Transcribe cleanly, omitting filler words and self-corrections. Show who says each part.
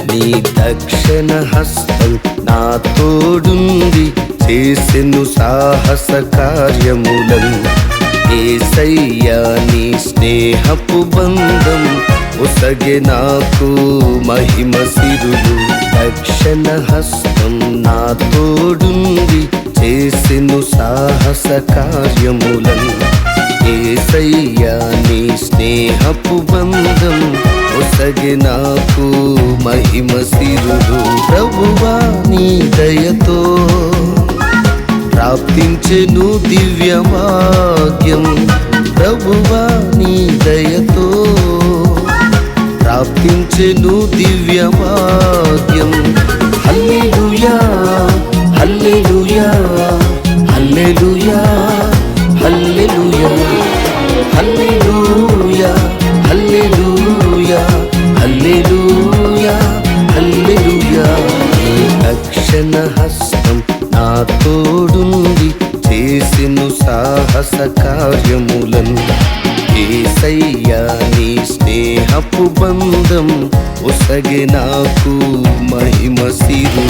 Speaker 1: నీ దక్షిణ హస్తం నా తోడుంది, చేసెను సాహస కార్యములను. యేసయ్యా నీ స్నేహపు బంధం ఒసగే నాకు మహిమ సిరులు. దక్షిణ హస్తం నా తోడుంది, చేసెను సాహస కార్యములను. యేసయ్యా నీ స్నేహపు బంధం ఒసగే నాకు మహిమ సిరులు. ప్రభువా నీ దయతో ప్రాప్తించెను దివ్య భాగ్యం. ప్రభువా నీ దయతో ప్రాప్తించెను దివ్య భాగ్యం. హల్లెలూయా హల్లెలూయా హల్లెలూయా హల్లెలూయా హల్లెలూయా హల్లెలూయా హల్లెలూయా హల్లెలూయా. నీ దక్షిణ హస్తం నా తోడుంది, చేసెను సాహస కార్యములను. యేసయ్యా నీ స్నేహపు బంధం ఒసగే నాకు మహిమ సిరులు.